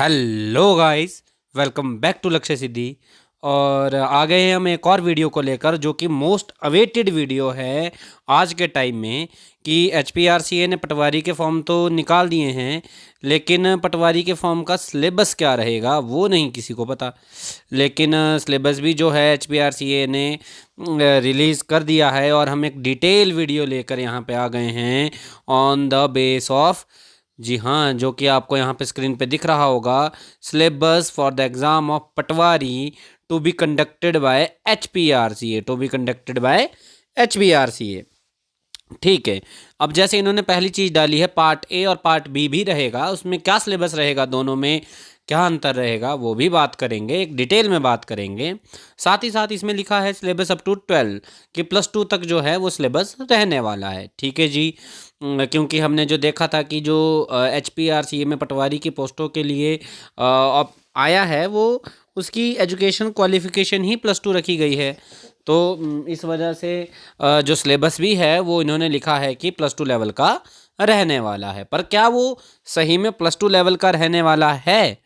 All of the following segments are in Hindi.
Hello guys, welcome back to Lakshya Siddhi. और आ गए हैं हम एक और वीडियो को लेकर, जो कि मोस्ट अवेटेड वीडियो है आज के टाइम में। कि एचपीआरसीए ने पटवारी के फॉर्म तो निकाल दिए हैं, लेकिन पटवारी के फॉर्म का सिलेबस क्या रहेगा वो नहीं किसी को पता। लेकिन सिलेबस भी जो है एचपीआरसीए ने रिलीज़ कर दिया है, और हम एक डिटेल वीडियो लेकर यहाँ पे आ गए हैं ऑन द बेस ऑफ, जी हाँ, जो कि आपको यहाँ पे स्क्रीन पे दिख रहा होगा, syllabus for the exam of patwari to be conducted by HPRCA, to be conducted by HPRCA. ठीक है। अब जैसे इन्होंने पहली चीज़ डाली है, पार्ट ए और पार्ट बी भी रहेगा, उसमें क्या सिलेबस रहेगा, दोनों में क्या अंतर रहेगा वो भी बात करेंगे, एक डिटेल में बात करेंगे। साथ ही साथ इसमें लिखा है सिलेबस अप टू 12 कि +2 तक जो है वो सिलेबस रहने वाला है। ठीक है जी। क्योंकि हमने जो देखा था कि जो एचपीआरसीए में पटवारी की पोस्टों के लिए अब आया है, वो उसकी एजुकेशन क्वालिफिकेशन ही +2 रखी गई है। तो इस वजह से जो सिलेबस भी है वो इन्होंने लिखा है कि +2 लेवल का रहने वाला है। पर क्या वो सही में +2 लेवल का रहने वाला है?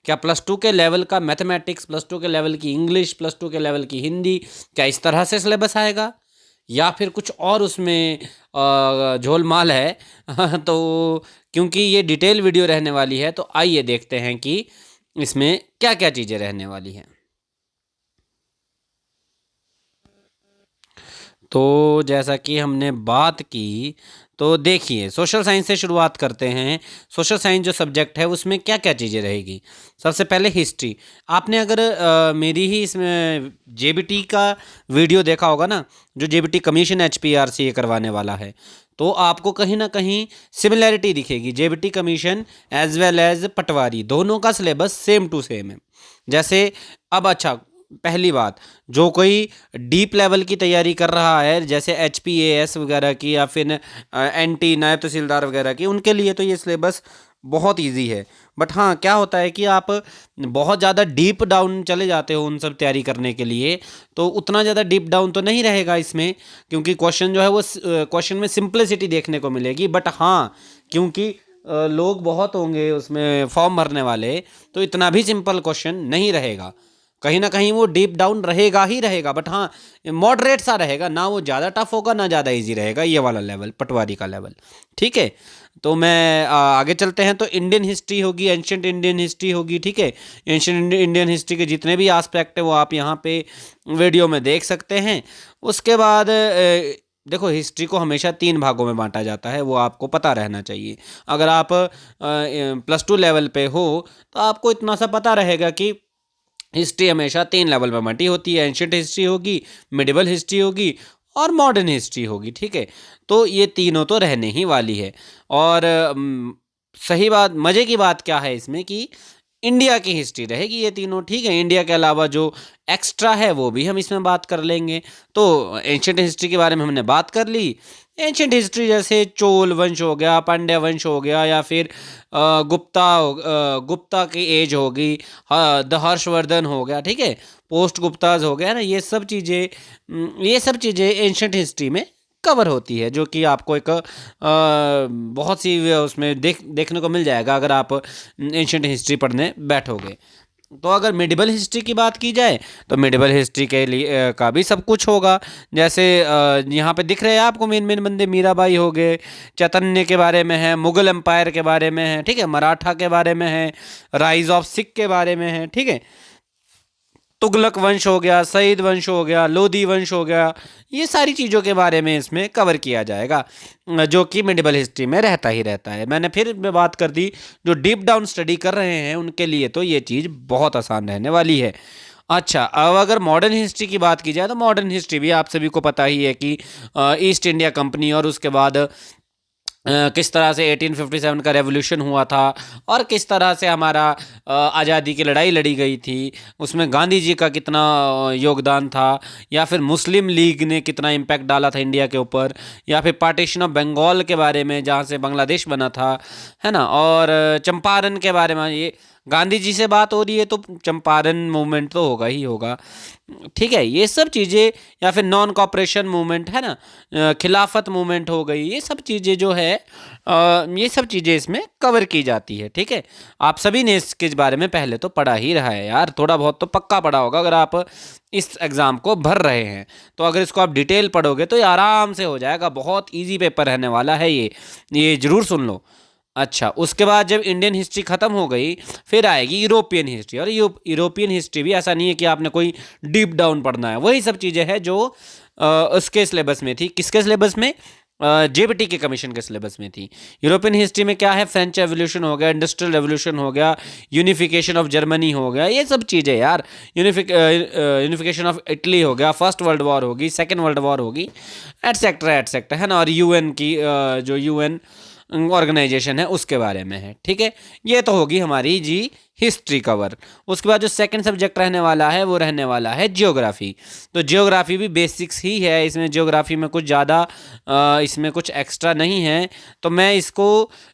क्या +2 के लेवल का मैथमेटिक्स, +2 के लेवल की इंग्लिश, +2 के लेवल की हिंदी, क्या इस तरह से सिलेबस आएगा, या फिर कुछ और उसमें झोलमाल है? तो क्योंकि ये डिटेल वीडियो रहने वाली है, तो आइए देखते हैं कि इसमें क्या क्या चीज़ें रहने वाली हैं। तो जैसा कि हमने बात की, तो देखिए, सोशल साइंस से शुरुआत करते हैं। सोशल साइंस जो सब्जेक्ट है उसमें क्या क्या चीज़ें रहेगी। सबसे पहले हिस्ट्री। आपने अगर मेरी ही इसमें जेबीटी का वीडियो देखा होगा ना, जो जेबीटी कमीशन एचपीआरसीए करवाने वाला है, तो आपको कहीं ना कहीं सिमिलैरिटी दिखेगी। JBT commission as well as patwari, दोनों का सिलेबस सेम टू सेम है। जैसे अब अच्छा, पहली बात, जो कोई डीप लेवल की तैयारी कर रहा है, जैसे एचपीएएस वगैरह की, या फिर एनटी नायब तहसीलदार वगैरह की, उनके लिए तो ये सिलेबस बहुत इजी है। बट हाँ, क्या होता है कि आप बहुत ज़्यादा डीप डाउन चले जाते हो उन सब तैयारी करने के लिए, तो उतना ज़्यादा डीप डाउन तो नहीं रहेगा इसमें, क्योंकि क्वेश्चन जो है वो क्वेश्चन में सिंप्लिसिटी देखने को मिलेगी। बट हाँ, क्योंकि लोग बहुत होंगे उसमें फॉर्म भरने वाले, तो इतना भी सिंपल क्वेश्चन नहीं रहेगा। कहीं ना कहीं वो डीप डाउन रहेगा ही रहेगा, बट हाँ, मॉडरेट सा रहेगा, ना वो ज़्यादा टफ होगा ना ज़्यादा इजी रहेगा, ये वाला लेवल पटवारी का लेवल। ठीक है। तो मैं आगे चलते हैं। तो इंडियन हिस्ट्री होगी, एंशियंट इंडियन हिस्ट्री होगी। ठीक है। एंशियंट इंडियन हिस्ट्री के जितने भी एस्पेक्ट है वो आप यहाँ पे वीडियो में देख सकते हैं। उसके बाद देखो, हिस्ट्री को हमेशा 3 भागों में बांटा जाता है, वो आपको पता रहना चाहिए। अगर आप +2 लेवल पे हो तो आपको इतना सा पता रहेगा कि हिस्ट्री हमेशा 3 लेवल पर बंटी होती है। एंशियंट हिस्ट्री होगी, मिडिवल हिस्ट्री होगी, और मॉडर्न हिस्ट्री होगी। ठीक है। तो ये तीनों तो रहने ही वाली है। और सही बात, मज़े की बात क्या है इसमें कि इंडिया की हिस्ट्री रहेगी ये तीनों। ठीक है। इंडिया के अलावा जो एक्स्ट्रा है वो भी हम इसमें बात कर लेंगे। तो एंशियंट हिस्ट्री के बारे में हमने बात कर ली। एंशियंट हिस्ट्री जैसे चोल वंश हो गया, पांड्या वंश हो गया, या फिर गुप्ता की एज होगी, द हर्षवर्धन हो गया। ठीक है। पोस्ट गुप्ताज हो गया ना, ये सब चीज़ें एंशियंट हिस्ट्री में कवर होती है, जो कि आपको एक बहुत सी उसमें देखने को मिल जाएगा अगर आप एंशियंट हिस्ट्री पढ़ने बैठोगे। तो अगर मिडिवल हिस्ट्री की बात की जाए, तो मिडिवल हिस्ट्री के लिए का भी सब कुछ होगा। जैसे यहाँ पे दिख रहे हैं आपको मेन मेन बंदे, मीराबाई हो गए, चैतन्य के बारे में है, मुगल एम्पायर के बारे में है, ठीक है, मराठा के बारे में है, राइज ऑफ सिख के बारे में है। ठीक है। तुगलक वंश हो गया, सईद वंश हो गया, लोधी वंश हो गया, ये सारी चीज़ों के बारे में इसमें कवर किया जाएगा, जो कि मिडिवल हिस्ट्री में रहता ही रहता है। मैंने फिर बात कर दी, जो डीप डाउन स्टडी कर रहे हैं उनके लिए तो ये चीज़ बहुत आसान रहने वाली है। अच्छा, अब अगर मॉडर्न हिस्ट्री की बात की जाए, तो मॉडर्न हिस्ट्री भी आप सभी को पता ही है कि ईस्ट इंडिया कंपनी, और उसके बाद किस तरह से 1857 का रेवोल्यूशन हुआ था, और किस तरह से हमारा आज़ादी की लड़ाई लड़ी गई थी, उसमें गांधी जी का कितना योगदान था, या फिर मुस्लिम लीग ने कितना इम्पैक्ट डाला था इंडिया के ऊपर, या फिर पार्टीशन ऑफ बंगाल के बारे में, जहाँ से बांग्लादेश बना था, है ना, और चंपारण के बारे में, ये गांधी जी से बात हो रही है तो चंपारण मूवमेंट तो होगा ही होगा। ठीक है, ये सब चीज़ें, या फिर नॉन कॉपरेशन मूवमेंट है ना, खिलाफत मूवमेंट हो गई, ये सब चीज़ें जो है ये सब चीज़ें इसमें कवर की जाती है। ठीक है, आप सभी ने इसके बारे में पहले तो पढ़ा ही रहा है यार, थोड़ा बहुत तो पक्का पढ़ा होगा अगर आप इस एग्ज़ाम को भर रहे हैं। तो अगर इसको आप डिटेल पढ़ोगे तो ये आराम से हो जाएगा, बहुत ईजी पेपर रहने वाला है ये ज़रूर सुन लो। अच्छा, उसके बाद जब इंडियन हिस्ट्री ख़त्म हो गई, फिर आएगी यूरोपियन हिस्ट्री। और यूरोपियन हिस्ट्री भी ऐसा नहीं है कि आपने कोई डीप डाउन पढ़ना है, वही सब चीज़ें हैं जो उसके सिलेबस में थी। किसके सिलेबस में? जेबीटी के कमीशन के सिलेबस में थी। यूरोपियन हिस्ट्री में क्या है? फ्रेंच रेवोल्यूशन हो गया, इंडस्ट्रियल रेवोल्यूशन हो गया, यूनिफिकेशन ऑफ जर्मनी हो गया, ये सब चीज़ें यार, यूनिफिकेशन ऑफ इटली हो गया, फर्स्ट वर्ल्ड वॉर होगी, सेकेंड वर्ल्ड वॉर होगी, एटसेट्रा एटसेट्रा, है ना। और यूएन की जो यूएन ऑर्गेनाइजेशन है उसके बारे में है। ठीक है, ये तो होगी हमारी जी हिस्ट्री कवर। उसके बाद जो सेकंड सब्जेक्ट रहने वाला है वो रहने वाला है जियोग्राफी। तो जियोग्राफी भी बेसिक्स ही है, इसमें जियोग्राफी में कुछ ज़्यादा इसमें कुछ एक्स्ट्रा नहीं है। तो मैं इसको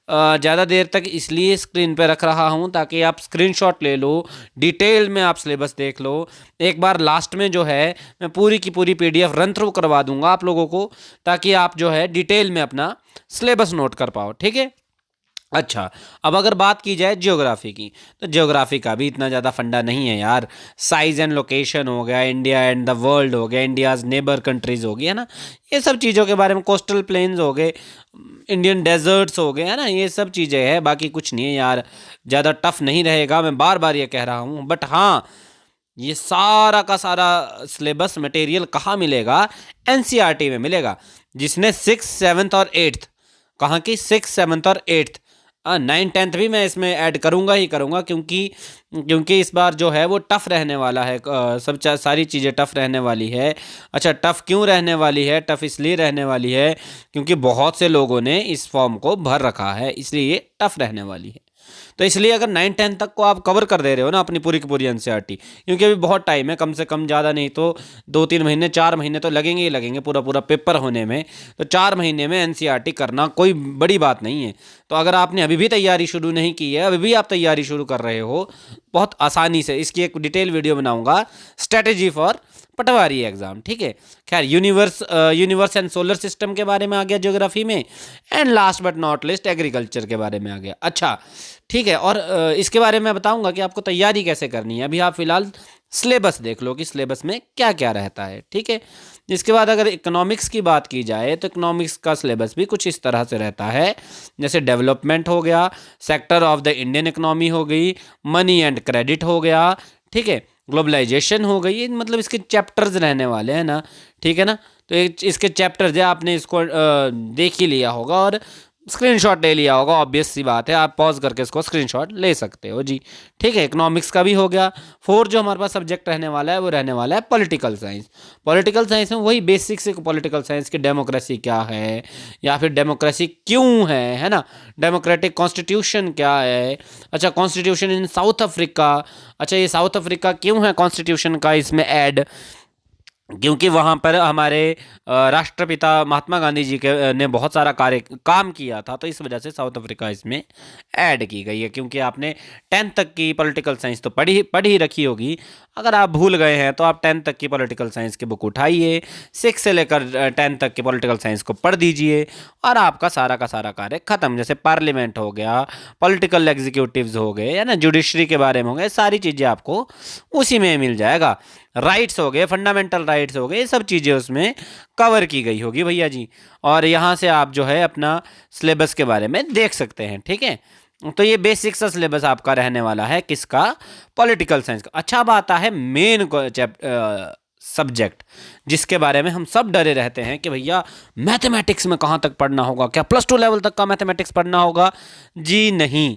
ज़्यादा देर तक इसलिए स्क्रीन पे रख रहा हूँ ताकि आप स्क्रीनशॉट ले लो, डिटेल में आप सिलेबस देख लो। एक बार लास्ट में जो है मैं पूरी की पूरी पीडीएफ रन थ्रू करवा दूंगा आप लोगों को, ताकि आप जो है डिटेल में अपना सिलेबस नोट कर पाओ। ठीक है। अच्छा, अब अगर बात की जाए ज्योग्राफी की, तो ज्योग्राफी का भी इतना ज़्यादा फंडा नहीं है यार। साइज एंड लोकेशन हो गया, इंडिया एंड द वर्ल्ड हो गया, इंडियाज़ नेबर कंट्रीज़ हो गई, है ना, ये सब चीज़ों के बारे में, कोस्टल प्लेन्स हो गए, इंडियन डेजर्ट्स हो गए, है ना, ये सब चीज़ें हैं। बाकी कुछ नहीं है यार, ज़्यादा टफ नहीं रहेगा, मैं बार बार ये कह रहा हूँ। बट हाँ, ये सारा का सारा सिलेबस मटेरियल कहाँ मिलेगा? एनसीईआरटी में मिलेगा, जिसने 6th 7th और 8th, कहाँ की 6th 7th और 8th, 9th 10th भी मैं इसमें ऐड करूँगा ही करूँगा, क्योंकि इस बार जो है वो टफ़ रहने वाला है। सारी चीज़ें टफ़ रहने वाली है। अच्छा, टफ़ क्यों रहने वाली है? टफ़ इसलिए रहने वाली है क्योंकि बहुत से लोगों ने इस फॉर्म को भर रखा है, इसलिए ये टफ़ रहने वाली है। तो इसलिए अगर 9th 10th तक को आप कवर कर दे रहे हो ना अपनी पूरी की पूरी एनसीईआरटी, क्योंकि अभी बहुत टाइम है, कम से कम ज़्यादा नहीं तो 2-3 महीने 4 महीने तो लगेंगे ही लगेंगे पूरा पूरा पेपर होने में। तो 4 महीने में एनसीईआरटी करना कोई बड़ी बात नहीं है। तो अगर आपने अभी भी तैयारी शुरू नहीं की है, अभी भी आप तैयारी शुरू कर रहे हो, बहुत आसानी से इसकी एक डिटेल वीडियो बनाऊंगा, स्ट्रेटेजी फॉर पटवारी एग्जाम। ठीक है। खैर, यूनिवर्स एंड सोलर सिस्टम के बारे में आ गया ज्योग्राफी में, and last but not list agriculture के बारे में आ गया। अच्छा, ठीक है। और इसके बारे में बताऊंगा कि आपको तैयारी कैसे करनी है। अभी आप फिलहाल सिलेबस देख लो कि सिलेबस में क्या क्या रहता है। ठीक है। इसके बाद अगर इकोनॉमिक्स की बात की जाए तो इकोनॉमिक्स का सिलेबस भी कुछ इस तरह से रहता है, जैसे डेवलपमेंट हो गया, sector of the Indian economy हो गई, मनी एंड क्रेडिट हो गया, ठीक है, ग्लोबलाइजेशन हो गई। मतलब इसके चैप्टर्स रहने वाले हैं ना, ठीक है ना। तो इसके चैप्टर्स है, आपने इसको देख ही लिया होगा और स्क्रीनशॉट ले लिया होगा, ऑब्वियस सी बात है, आप पॉज करके इसको स्क्रीनशॉट ले सकते हो जी। ठीक है, इकोनॉमिक्स का भी हो गया। फोर्थ जो हमारे पास सब्जेक्ट रहने वाला है वो रहने वाला है पॉलिटिकल साइंस। पॉलिटिकल साइंस में वही बेसिक से पॉलिटिकल साइंस की डेमोक्रेसी क्या है, या फिर डेमोक्रेसी क्यों है ना, डेमोक्रेटिक कॉन्स्टिट्यूशन क्या है। अच्छा, कॉन्स्टिट्यूशन इन साउथ अफ्रीका, अच्छा ये साउथ अफ्रीका क्यों है कॉन्स्टिट्यूशन का इसमें ऐड? क्योंकि वहाँ पर हमारे राष्ट्रपिता महात्मा गांधी जी के ने बहुत सारा काम किया था, तो इस वजह से साउथ अफ्रीका इसमें ऐड की गई है। क्योंकि आपने 10th तक की पॉलिटिकल साइंस तो पढ़ ही रखी होगी। अगर आप भूल गए हैं तो आप 10th तक की पॉलिटिकल साइंस की बुक उठाइए, 6 से लेकर 10th तक की पॉलिटिकल साइंस को पढ़ दीजिए और आपका सारा का सारा कार्य खत्म। जैसे पार्लियामेंट हो गया, पॉलिटिकल एग्जीक्यूटिव्स हो गए, या ना जुडिशरी के बारे में हो गए, सारी चीज़ें आपको उसी में मिल जाएगा। राइट्स हो गए, फंडामेंटल राइट्स हो गए, ये सब चीज़ें उसमें कवर की गई होगी भैया जी। और यहाँ से आप जो है अपना सिलेबस के बारे में देख सकते हैं। ठीक है, तो ये बेसिक सा सिलेबस आपका रहने वाला है, किसका? पॉलिटिकल साइंस का। अच्छा, अब आता है मेन सब्जेक्ट, जिसके बारे में हम सब डरे रहते हैं कि भैया मैथमेटिक्स में कहाँ तक पढ़ना होगा, क्या +2 लेवल तक का मैथमेटिक्स पढ़ना होगा? जी नहीं।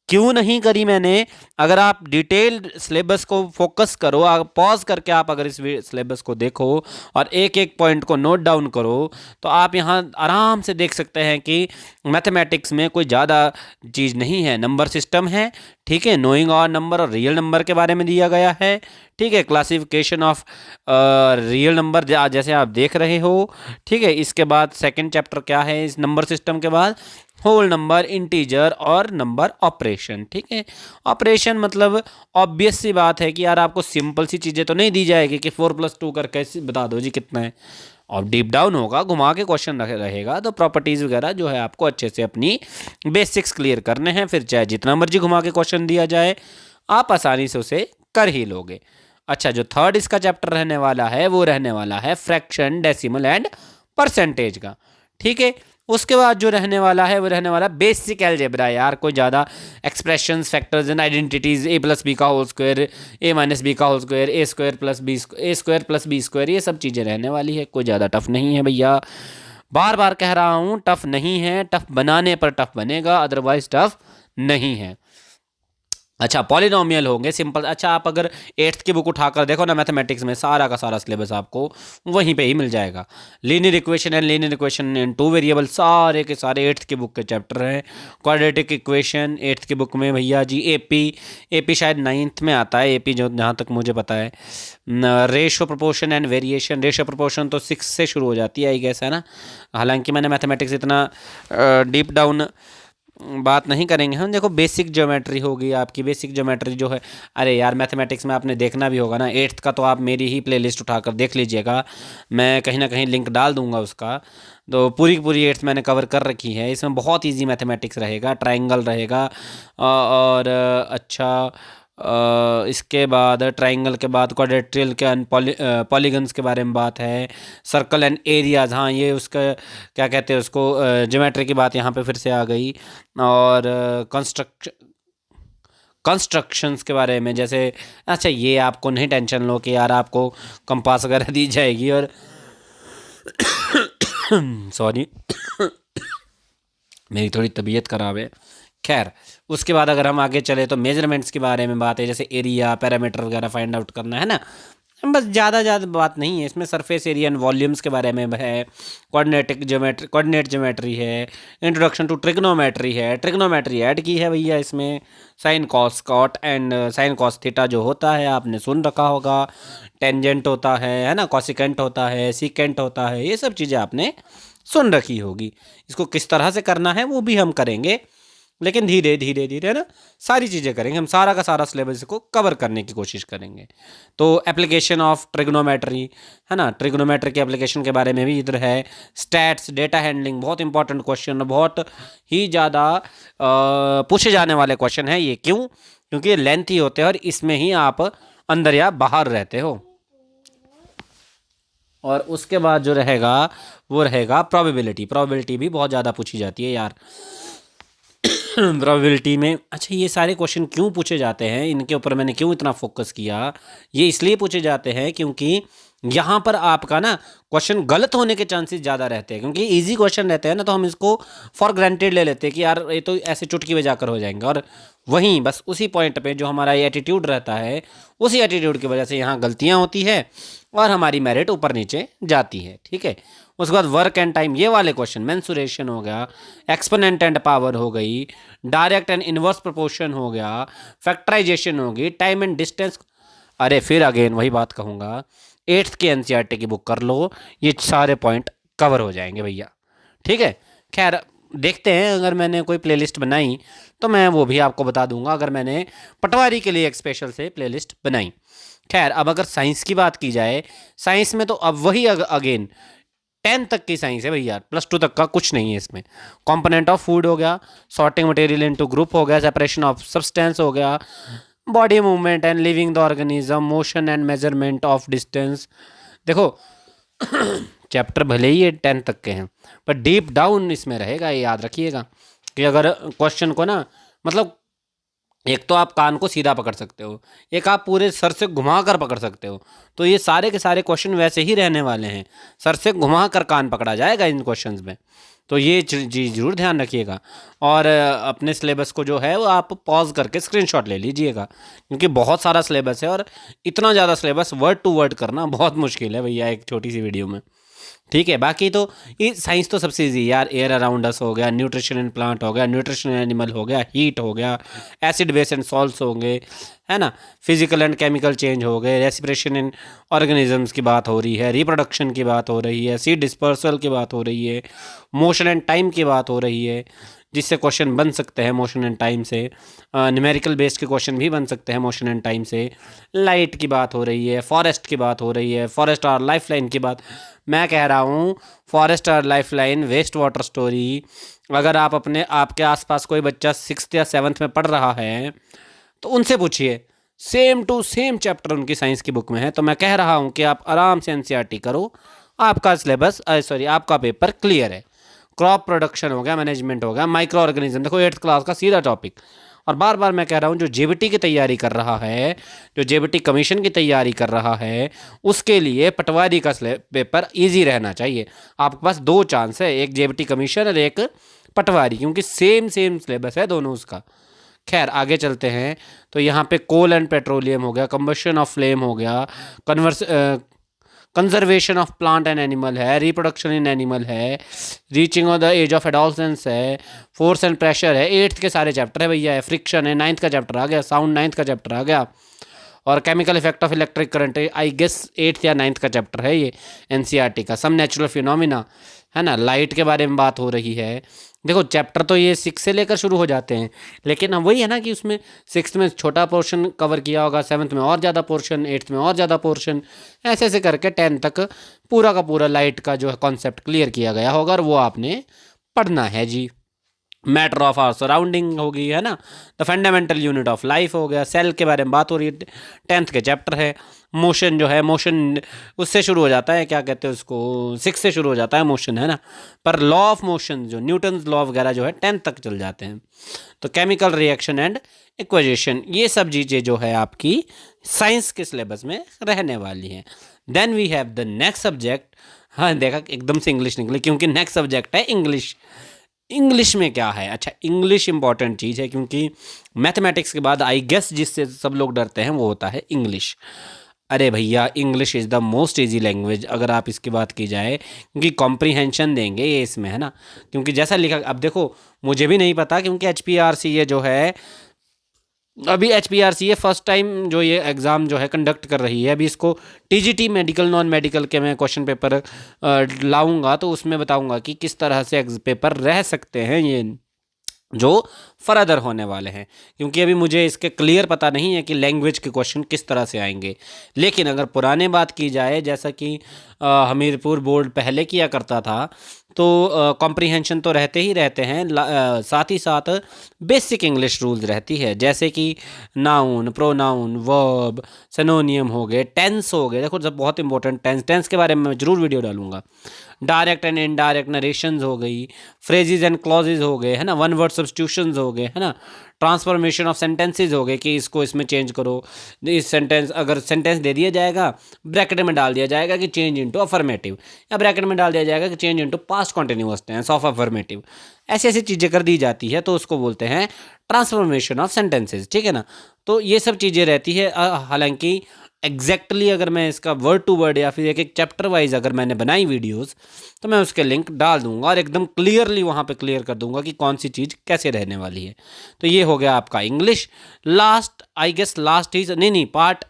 क्यों नहीं करी मैंने? अगर आप डिटेल्ड सिलेबस को फोकस करो, आप पॉज करके आप अगर इस सिलेबस को देखो और एक एक पॉइंट को नोट डाउन करो, तो आप यहाँ आराम से देख सकते हैं कि मैथमेटिक्स में कोई ज़्यादा चीज़ नहीं है। नंबर सिस्टम है, ठीक है, नोइंग और नंबर और रियल नंबर के बारे में दिया गया है। ठीक है, क्लासिफिकेशन ऑफ रियल नंबर जैसे आप देख रहे हो। ठीक है, इसके बाद सेकंड चैप्टर क्या है इस नंबर सिस्टम के बाद? होल नंबर, इंटीजर और नंबर ऑपरेशन। ठीक है, ऑपरेशन मतलब ऑब्वियस सी बात है कि यार आपको सिंपल सी चीज़ें तो नहीं दी जाएगी कि 4+2 कर कैसे बता दो जी कितना है। और डीप डाउन होगा, घुमा के क्वेश्चन रहेगा, तो प्रॉपर्टीज़ वगैरह जो है आपको अच्छे से अपनी बेसिक्स क्लियर करने हैं, फिर चाहे जितना मर्जी घुमा के क्वेश्चन दिया जाए आप आसानी से उसे कर ही लोगे। अच्छा, जो थर्ड इसका चैप्टर रहने वाला है वो रहने वाला है फ्रैक्शन, डेसिमल एंड परसेंटेज का। ठीक है, उसके बाद जो रहने वाला है वो रहने वाला बेसिक अलजेब्रा। यार कोई ज़्यादा expressions, factors and identities, a+b का होल स्क्वायर, a-b का होल स्क्वायर, a² + b² ये सब चीज़ें रहने वाली है। कोई ज़्यादा टफ नहीं है भैया, बार बार कह रहा हूँ टफ नहीं है, टफ बनाने पर टफ बनेगा, अदरवाइज टफ नहीं है। अच्छा, पॉलिनोमियल होंगे सिंपल। अच्छा, आप अगर 8th की बुक उठाकर देखो ना, मैथमेटिक्स में सारा का सारा सिलेबस आपको वहीं पे ही मिल जाएगा। Linear equation and linear equation in 2 variable सारे के सारे 8th की बुक के चैप्टर हैं। क्वाड्रेटिक इक्वेशन 8th की बुक में भैया जी। एपी शायद 9th में आता है, एपी जो जहाँ तक मुझे पता है। Ratio proportion and variation, ratio proportion तो 6 से शुरू हो जाती है आई गेस, है ना। हालांकि मैंने मैथमेटिक्स इतना डीप डाउन बात नहीं करेंगे हम। देखो, बेसिक ज्योमेट्री होगी आपकी, बेसिक ज्योमेट्री जो है, अरे यार मैथमेटिक्स में आपने देखना भी होगा ना, 8th का तो आप मेरी ही प्लेलिस्ट उठाकर देख लीजिएगा, मैं कहीं ना कहीं लिंक डाल दूंगा उसका। तो पूरी की पूरी 8th मैंने कवर कर रखी है, इसमें बहुत इजी मैथमेटिक्स रहेगा, ट्राइंगल रहेगा और अच्छा इसके बाद ट्राइंगल के बाद क्वाड्रेट्रियल के पॉलीगन्स के बारे में बात है, सर्कल एंड एरियाज। हाँ, ये उसका क्या कहते हैं उसको, ज्योमेट्री की बात यहाँ पे फिर से आ गई। और कंस्ट्रक्शंस के बारे में, जैसे अच्छा ये आपको नहीं टेंशन लो कि यार आपको कंपास वगैरह दी जाएगी और सॉरी मेरी थोड़ी तबीयत ख़राब है। खैर, उसके बाद अगर हम आगे चले तो मेजरमेंट्स के बारे में बात है, जैसे एरिया, पैरामीटर वगैरह फाइंड आउट करना है ना। बस ज़्यादा बात नहीं है इसमें, सरफेस एरिया एंड वॉल्यूम्स के बारे में है, कोऑर्डिनेट ज्योमेट्री है, इंट्रोडक्शन टू ट्रिग्नोमेट्री है, ट्रिग्नोमेट्री ऐड की है भैया इसमें, sine cos cot and sine cos theta जो होता है आपने सुन रखा होगा, टेंजेंट होता है ना, कॉसिकेंट होता है, सीकेंट होता है, ये सब चीज़ें आपने सुन रखी होगी। इसको किस तरह से करना है वो भी हम करेंगे, लेकिन धीरे धीरे धीरे ना सारी चीज़ें करेंगे हम, सारा का सारा सिलेबस को कवर करने की कोशिश करेंगे। तो एप्लीकेशन ऑफ ट्रिग्नोमेट्री है ना, ट्रिग्नोमेट्री के एप्लीकेशन के बारे में भी इधर है। स्टैट्स, डेटा हैंडलिंग, बहुत इंपॉर्टेंट क्वेश्चन, बहुत ही ज़्यादा पूछे जाने वाले क्वेश्चन है ये। क्यों? क्योंकि ये लेंथी होते हैं और इसमें ही आप अंदर या बाहर रहते हो। और उसके बाद जो रहेगा वो रहेगा प्रोबेबिलिटी। प्रोबेबिलिटी भी बहुत ज़्यादा पूछी जाती है यार प्रोबेबिलिटी में। अच्छा, ये सारे क्वेश्चन क्यों पूछे जाते हैं, इनके ऊपर मैंने क्यों इतना फोकस किया, ये इसलिए पूछे जाते हैं क्योंकि यहाँ पर आपका ना क्वेश्चन गलत होने के चांसेस ज़्यादा रहते हैं, क्योंकि इजी क्वेश्चन रहते हैं ना, तो हम इसको फॉर ग्रांटेड ले लेते हैं कि यार ये तो ऐसे चुटकी बजाकर हो जाएंगे, और वहीं बस उसी पॉइंट पे जो हमारा ये एटीट्यूड रहता है, उसी एटीट्यूड की वजह से यहाँ गलतियाँ होती है और हमारी मेरिट ऊपर नीचे जाती है। ठीक है, उसके बाद वर्क एंड टाइम, ये वाले क्वेश्चन, मेंसुरेशन हो गया, एक्सपोनेंट एंड पावर हो गई, डायरेक्ट एंड इनवर्स प्रोपोर्शन हो गया, फैक्टराइजेशन होगी, टाइम एंड डिस्टेंस। अरे फिर अगेन वही बात कहूँगा, 8th के एनसीईआरटी की बुक कर लो, ये सारे पॉइंट कवर हो जाएंगे भैया। ठीक है, खैर देखते हैं, अगर मैंने कोई प्लेलिस्ट बनाई तो मैं वो भी आपको बता दूंगा, अगर मैंने पटवारी के लिए एक स्पेशल से प्लेलिस्ट बनाई। खैर, अब अगर साइंस की बात की जाए, साइंस में तो अब वही अगेन 10th तक की साइंस है भैया, +2 तक का कुछ नहीं है इसमें। कंपोनेंट ऑफ फूड हो गया, सॉर्टिंग मटेरियल इनटू ग्रुप हो गया, सेपरेशन ऑफ सब्सटेंस हो गया, body movement and living the organism, motion and measurement of distance. देखो चैप्टर भले ही ये 10th तक के हैं, पर डीप डाउन इसमें रहेगा, ये याद रखिएगा कि अगर क्वेश्चन को ना, मतलब एक तो आप कान को सीधा पकड़ सकते हो, एक आप पूरे सर से घुमा कर पकड़ सकते हो, तो ये सारे के सारे क्वेश्चन वैसे ही रहने वाले हैं, सर से घुमा कर कान पकड़ा जाएगा इन क्वेश्चंस में। तो ये चीज़ जरूर ध्यान रखिएगा, और अपने सिलेबस को जो है वो आप पॉज करके स्क्रीनशॉट ले लीजिएगा, क्योंकि बहुत सारा सिलेबस है और इतना ज़्यादा सिलेबस वर्ड टू वर्ड करना बहुत मुश्किल है भैया एक छोटी सी वीडियो में। ठीक है, बाकी तो ये साइंस तो सबसे ईजी यार, एयर अराउंड अस हो गया, न्यूट्रिशन इन प्लांट हो गया, न्यूट्रिशन एनिमल हो गया, हीट हो गया, एसिड बेस एंड सॉल्ट्स होंगे, है ना, फिजिकल एंड केमिकल चेंज हो गए, रेस्पिरेशन इन ऑर्गेनिजम्स की बात हो रही है, रिप्रोडक्शन की बात हो रही है, सीड डिस्पर्सल की बात हो रही है, मोशन एंड टाइम की बात हो रही है, जिससे क्वेश्चन बन सकते हैं मोशन एंड टाइम से। न्यूमेरिकल बेस्ड के क्वेश्चन भी बन सकते हैं मोशन एंड टाइम से। लाइट की बात हो रही है, फॉरेस्ट की बात हो रही है, फॉरेस्ट और लाइफ लाइन की बात मैं कह रहा हूँ। फॉरेस्ट और life line, waste water story, अगर आप आपके आसपास कोई बच्चा 6th या 7th में पढ़ रहा है तो उनसे पूछिए, सेम टू सेम चैप्टर उनकी साइंस की बुक में है। तो मैं कह रहा हूँ कि आप आराम से एनसीईआरटी करो, आपका सिलेबस आपका पेपर क्लियर है। क्रॉप प्रोडक्शन हो गया, मैनेजमेंट हो गया, माइक्रो ऑर्गेनिज्म, देखो 8th क्लास का सीधा टॉपिक। और बार बार मैं कह रहा हूँ, जो जेबीटी की तैयारी कर रहा है, जो जेबीटी कमीशन की तैयारी कर रहा है, उसके लिए पटवारी का पेपर इजी रहना चाहिए। आपके पास 2 चांस है, एक जेबीटी कमीशन और एक पटवारी, क्योंकि सेम सेम सिलेबस है दोनों उसका। खैर आगे चलते हैं। तो यहाँ पे कोल एंड पेट्रोलियम हो गया, कंबशन ऑफ फ्लेम हो गया, conservation of plant and animal है, रिप्रोडक्शन इन एनिमल है, रीचिंग ऑफ द एज ऑफ एडोलसेंस है, फोर्स एंड प्रेशर है। 8th के सारे चैप्टर है भैया, है फ्रिक्शन है, 9th का चैप्टर आ गया, साउंड 9th का चैप्टर आ गया, और chemical effect of electric current I guess 8th या 9th का चैप्टर है ये एनसीईआरटी का। सम नेचुरल फिनोमिना है ना, लाइट के बारे में बात हो रही है। देखो चैप्टर तो ये 6 से लेकर शुरू हो जाते हैं, लेकिन अब वही है ना कि उसमें 6th में छोटा पोर्शन कवर किया होगा, 7th में और ज़्यादा पोर्शन, 8th में और ज़्यादा पोर्शन, ऐसे ऐसे करके 10th तक पूरा का पूरा लाइट का जो है कॉन्सेप्ट क्लियर किया गया होगा, और वो आपने पढ़ना है जी। मैटर ऑफ आवर सराउंडिंग होगी, है ना, the fundamental unit of life हो गया, सेल के बारे में बात हो रही है, 10th के चैप्टर है। मोशन जो है, मोशन उससे शुरू हो जाता है, क्या कहते हैं उसको, 6 से शुरू हो जाता है मोशन, है ना, पर लॉ ऑफ मोशन जो न्यूटन लॉ वगैरह जो है 10th तक चल जाते हैं। तो केमिकल रिएक्शन एंड इक्वेशन, ये सब चीज़ें जो है आपकी साइंस के सिलेबस में रहने वाली हैं। Then we have the next subject. हाँ देखा, एकदम से इंग्लिश निकली, क्योंकि नेक्स्ट सब्जेक्ट है इंग्लिश। इंग्लिश में क्या है, अच्छा इंग्लिश इंपॉर्टेंट चीज़ है, क्योंकि मैथमेटिक्स के बाद आई गेस जिससे सब लोग डरते हैं वो होता है इंग्लिश। अरे भैया, English is the most easy language अगर आप इसकी बात की जाए, क्योंकि कॉम्प्रीहेंशन देंगे ये इसमें, है ना, क्योंकि जैसा लिखा, अब देखो मुझे भी नहीं पता, क्योंकि HPRC ये जो है अभी HPRC ये फर्स्ट टाइम जो ये एग्ज़ाम जो है कंडक्ट कर रही है। अभी इसको TGT मेडिकल नॉन मेडिकल के मैं क्वेश्चन पेपर लाऊंगा, तो उसमें बताऊंगा कि किस तरह से पेपर रह सकते हैं ये जो फर्दर होने वाले हैं, क्योंकि अभी मुझे इसके क्लियर पता नहीं है कि लैंग्वेज के क्वेश्चन किस तरह से आएंगे। लेकिन अगर पुराने बात की जाए, जैसा कि हमीरपुर बोर्ड पहले किया करता था, तो कॉम्प्रीहेंशन तो रहते ही रहते हैं, साथ ही साथ बेसिक इंग्लिश रूल्स रहती है, जैसे कि नाउन, प्रोनाउन, वर्ब, सिनोनियम हो गए, टेंस हो गए। देखो सब बहुत इंपॉर्टेंट, टेंस के बारे में मैं जरूर वीडियो डालूंगा। डायरेक्ट एंड इनडायरेक्ट नरेशंस हो गई, फ्रेजेस एंड क्लॉजेज हो गए, है ना, वन वर्ड सब्स्टिट्यूशंस हो गए, है ना, ट्रांसफॉर्मेशन ऑफ सेंटेंसेज हो गए कि इसको इसमें चेंज करो, इस सेंटेंस अगर सेंटेंस दे दिया जाएगा ब्रैकेट में डाल दिया जाएगा कि चेंज इनटू अफर्मेटिव, या ब्रैकेट में डाल दिया जाएगा कि change into past continuous tense of affirmative. ऐसी ऐसी चीज़ें कर दी जाती है, तो उसको बोलते हैं ट्रांसफॉर्मेशन ऑफ सेंटेंसेज, ठीक है ना। तो ये सब चीज़ें रहती है। हालांकि एग्जैक्टली अगर मैं इसका वर्ड टू वर्ड या फिर एक एक चैप्टर वाइज अगर मैंने बनाई वीडियोस, तो मैं उसके लिंक डाल दूंगा और एकदम क्लियरली वहाँ पे क्लियर कर दूंगा कि कौन सी चीज़ कैसे रहने वाली है। तो ये हो गया आपका English. Last I guess last ही नहीं, पार्ट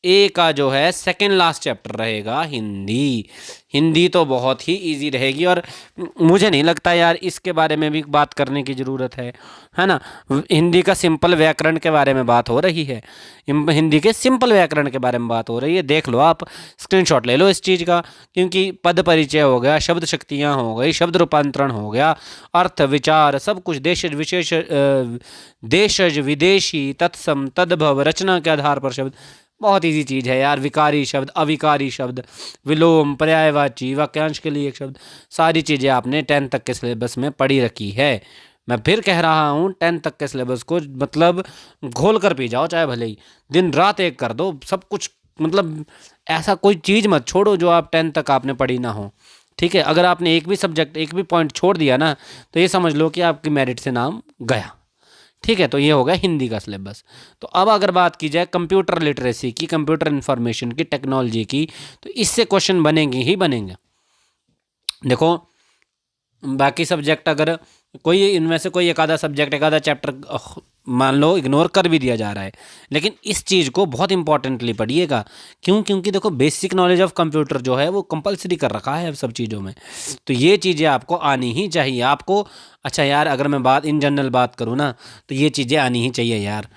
ए का जो है सेकेंड लास्ट चैप्टर रहेगा हिंदी। हिंदी तो बहुत ही इजी रहेगी, और मुझे नहीं लगता यार इसके बारे में भी बात करने की ज़रूरत है ना। हिंदी का सिंपल व्याकरण के बारे में बात हो रही है, हिंदी के सिंपल व्याकरण के बारे में बात हो रही है। देख लो आप, स्क्रीनशॉट ले लो इस चीज़ का, क्योंकि पद परिचय हो गया, शब्द शक्तियाँ हो गई, शब्द रूपांतरण हो गया, अर्थ विचार सब कुछ, देशज विशेष, देशज विदेशी, तत्सम, तद्भव, रचना के आधार पर शब्द, बहुत इजी चीज़ है यार। विकारी शब्द, अविकारी शब्द, विलोम, पर्यायवाची, वाक्यांश के लिए एक शब्द, सारी चीज़ें आपने 10th तक के सिलेबस में पढ़ी रखी है। मैं फिर कह रहा हूँ 10th तक के सिलेबस को मतलब घोल कर पी जाओ, चाहे भले ही दिन रात एक कर दो, सब कुछ मतलब ऐसा कोई चीज़ मत छोड़ो जो आप 10th तक आपने पढ़ी ना हो, ठीक है। अगर आपने एक भी सब्जेक्ट, एक भी पॉइंट छोड़ दिया ना, तो ये समझ लो कि आपकी मेरिट से नाम गया, ठीक है। तो ये हो गया हिंदी का सिलेबस। तो अब अगर बात की जाए कंप्यूटर लिटरेसी की, कंप्यूटर इंफॉर्मेशन की, टेक्नोलॉजी की, तो इससे क्वेश्चन बनेंगे ही बनेंगे। देखो बाकी सब्जेक्ट अगर कोई इनमें से कोई एक आधा सब्जेक्ट, एक आधा चैप्टर मान लो इग्नोर कर भी दिया जा रहा है, लेकिन इस चीज़ को बहुत इंपॉर्टेंटली पढ़िएगा। क्यों? क्योंकि देखो बेसिक नॉलेज ऑफ कंप्यूटर जो है वो कंपलसरी कर रखा है अब सब चीज़ों में, तो ये चीज़ें आपको आनी ही चाहिए आपको। अच्छा यार, अगर मैं बात इन जनरल बात करूँ ना, तो ये चीज़ें आनी ही चाहिए यार।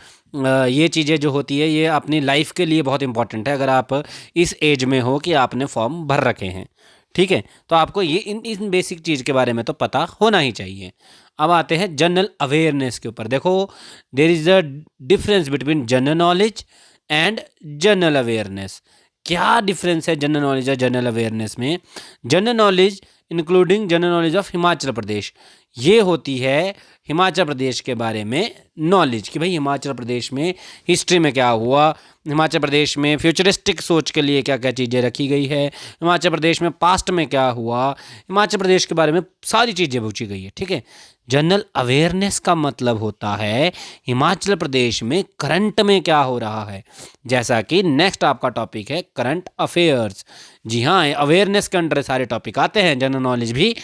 ये चीज़ें जो होती है ये अपनी लाइफ के लिए बहुत इंपॉर्टेंट है। अगर आप इस एज में हो कि आपने फॉर्म भर रखे हैं, ठीक है, तो आपको ये इन बेसिक चीज़ के बारे में तो पता होना ही चाहिए। अब आते हैं जनरल अवेयरनेस के ऊपर। देखो, there is a difference between general knowledge and general awareness. क्या डिफरेंस है जनरल नॉलेज और जनरल अवेयरनेस में? General knowledge including general knowledge of Himachal Pradesh, ये होती है हिमाचल प्रदेश के बारे में नॉलेज कि भाई हिमाचल प्रदेश में हिस्ट्री में क्या हुआ, हिमाचल प्रदेश में फ्यूचरिस्टिक सोच के लिए क्या क्या चीज़ें रखी गई है, हिमाचल प्रदेश में पास्ट में क्या हुआ, हिमाचल प्रदेश के बारे में सारी चीज़ें पूछी गई है, ठीक है। जनरल अवेयरनेस का मतलब होता है हिमाचल प्रदेश में करंट में क्या हो रहा है। जैसा कि नेक्स्ट आपका टॉपिक है करंट अफेयर्स। जी हाँ, अवेयरनेस के अंडर सारे टॉपिक आते हैं, जनरल नॉलेज भी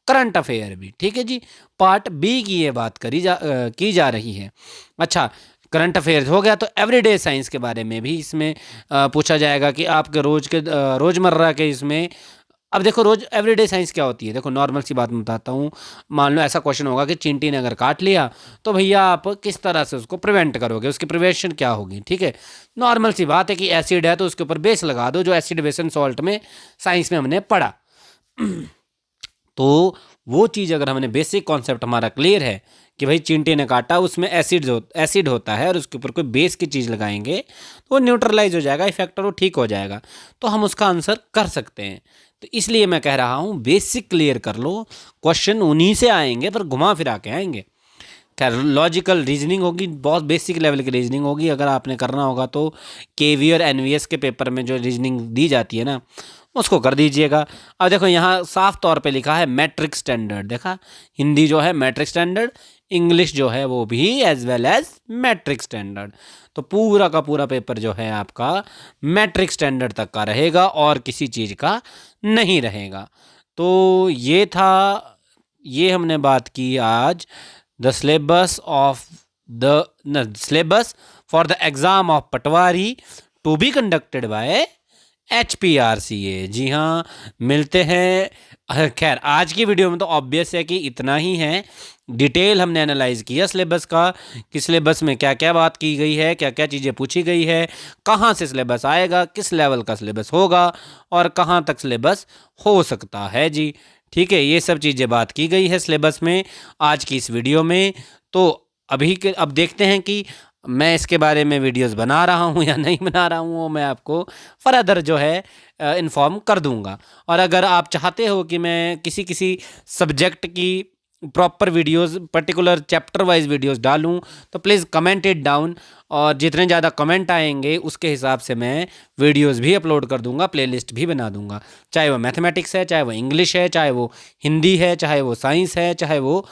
करंट अफेयर भी, ठीक है जी। पार्ट बी की ये बात की जा रही है। अच्छा, करंट अफेयर्स हो गया, तो एवरीडे साइंस के बारे में भी इसमें पूछा जाएगा कि आपके रोज़मर्रा के इसमें। अब देखो, रोज एवरीडे साइंस क्या होती है, देखो नॉर्मल सी बात मैं बताता हूँ। मान लो ऐसा क्वेश्चन होगा कि चींटी ने अगर काट लिया, तो भैया आप किस तरह से उसको प्रिवेंट करोगे, उसकी प्रिवेंशन क्या होगी, ठीक है। नॉर्मल सी बात है कि एसिड है तो उसके ऊपर बेस लगा दो, जो एसिड बेस एंड सॉल्ट में साइंस में हमने पढ़ा। तो वो चीज़ अगर हमने बेसिक कॉन्सेप्ट हमारा क्लियर है कि भाई चींटी ने काटा, उसमें एसिड होता है और उसके ऊपर कोई बेस की चीज़ लगाएंगे तो वो न्यूट्रलाइज हो जाएगा, इफेक्ट और वो ठीक हो जाएगा, तो हम उसका आंसर कर सकते हैं। तो इसलिए मैं कह रहा हूँ बेसिक क्लियर कर लो, क्वेश्चन उन्हीं से आएंगे पर घुमा फिरा के आएंगे। खैर, लॉजिकल रीजनिंग होगी, बहुत बेसिक लेवल की रीजनिंग होगी। अगर आपने करना होगा तो केवी और एनवीएस के पेपर में जो रीजनिंग दी जाती है ना, उसको कर दीजिएगा। अब देखो यहाँ साफ तौर पे लिखा है मैट्रिक स्टैंडर्ड, देखा, हिंदी जो है मैट्रिक स्टैंडर्ड, इंग्लिश जो है वो भी as well as matric standard. तो पूरा का पूरा पेपर जो है आपका मैट्रिक स्टैंडर्ड तक का रहेगा और किसी चीज़ का नहीं रहेगा। तो ये था, ये हमने बात की आज the syllabus of the syllabus for the exam of patwari to be conducted by HPRCA। जी हाँ, मिलते हैं। खैर, आज की वीडियो में तो ऑब्वियस है कि इतना ही है। डिटेल हमने एनालाइज किया सिलेबस का कि सिलेबस में क्या क्या बात की गई है, क्या क्या चीज़ें पूछी गई है, कहाँ से सिलेबस आएगा, किस लेवल का सिलेबस होगा और कहाँ तक सिलेबस हो सकता है जी, ठीक है। ये सब चीज़ें बात की गई है सिलेबस में आज की इस वीडियो में। तो अब देखते हैं कि मैं इसके बारे में वीडियोस बना रहा हूँ या नहीं बना रहा हूँ, वो मैं आपको फर्दर जो है इन्फॉर्म कर दूंगा। और अगर आप चाहते हो कि मैं किसी किसी सब्जेक्ट की proper videos, particular chapter wise videos डालूं, तो प्लीज़ कमेंट इट डाउन, और जितने ज़्यादा कमेंट आएंगे उसके हिसाब से मैं वीडियोस भी अपलोड कर दूंगा, प्लेलिस्ट भी बना दूंगा। चाहे वो मैथमेटिक्स है, चाहे वो इंग्लिश है, चाहे वो हिंदी है, चाहे वो साइंस है, चाहे वो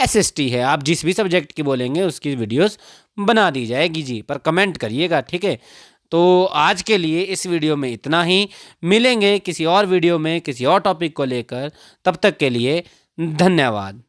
SST है, आप जिस भी सब्जेक्ट की बोलेंगे उसकी वीडियोस बना दी जाएगी जी, पर कमेंट करिएगा, ठीक है। तो आज के लिए इस वीडियो में इतना ही, मिलेंगे किसी और वीडियो में किसी और टॉपिक को लेकर, तब तक के लिए धन्यवाद।